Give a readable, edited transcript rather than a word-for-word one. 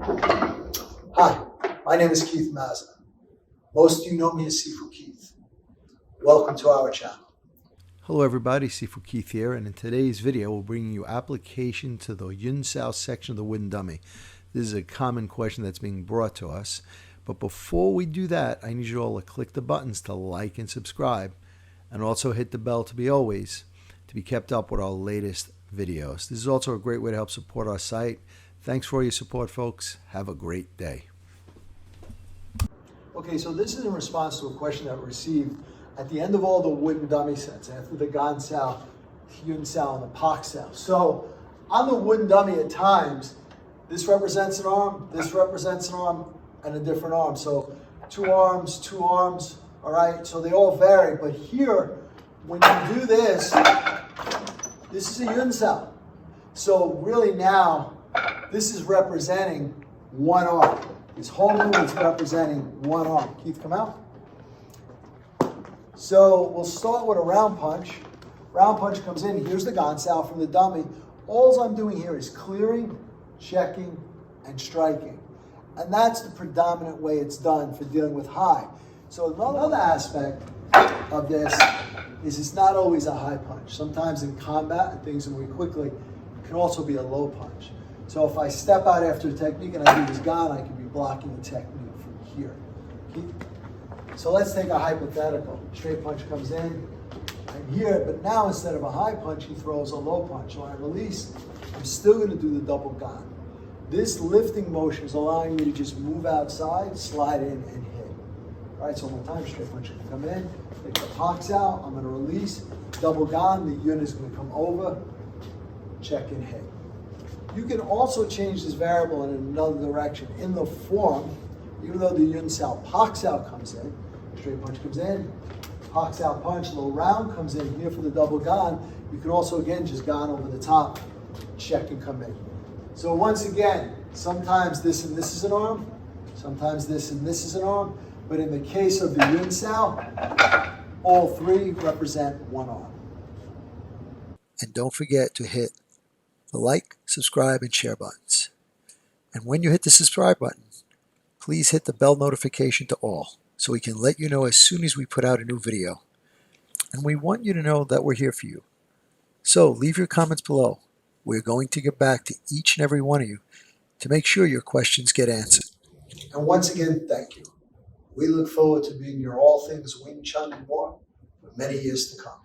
Hi, my name is Keith Mazza. Most of you know me as Sifu Keith. Welcome to our channel. Hello everybody, Sifu Keith here, and in today's video we'll bring you application to the Huen Sao section of the wooden dummy. This is a common question that's being brought to us, but before we do that, I need you all to click the buttons to like and subscribe, and also hit the bell to be kept up with our latest videos. This is also a great way to help support our site. Thanks for all your support, folks. Have a great day. Okay, so this is in response to a question that we received at the end of all the wooden dummy sets, after the Gan Sao, Huen Sao, and the Pak Sao. So on the wooden dummy at times, this represents an arm, this represents an arm, and a different arm. So two arms, all right? So they all vary, but here, when you do this is a Huen Sao. So really now, this is representing one arm. This whole movement's representing one arm. Keith, come out. So we'll start with a round punch. Round punch comes in. Here's the Gan Sao from the dummy. All I'm doing here is clearing, checking, and striking. And that's the predominant way it's done for dealing with high. So another aspect of this is it's not always a high punch. Sometimes in combat and things that move quickly, it can also be a low punch. So if I step out after a technique and I do this Gan, I can be blocking the technique from here. So let's take a hypothetical. Straight punch comes in, and here, but now instead of a high punch, he throws a low punch. So I release, I'm still gonna do the double Gan. This lifting motion is allowing me to just move outside, slide in, and hit. All right, so one more time, straight punch can come in, take the Pak Sao, I'm gonna release, double Gan, the Yun is gonna come over, check and hit. You can also change this variable in another direction. In the form, even though the Huen Sao Pak Sao comes in, straight punch comes in, Pak Sao punch, little round comes in here for the double Gan. You can also, again, just Gan over the top, check and come in. So once again, sometimes this and this is an arm, sometimes this and this is an arm, but in the case of the Huen Sao, all three represent one arm. And don't forget to hit the like, subscribe, and share buttons. And when you hit the subscribe button, please hit the bell notification to all so we can let you know as soon as we put out a new video. And we want you to know that we're here for you. So leave your comments below. We're going to get back to each and every one of you to make sure your questions get answered. And once again, thank you. We look forward to being your all things Wing Chun and more for many years to come.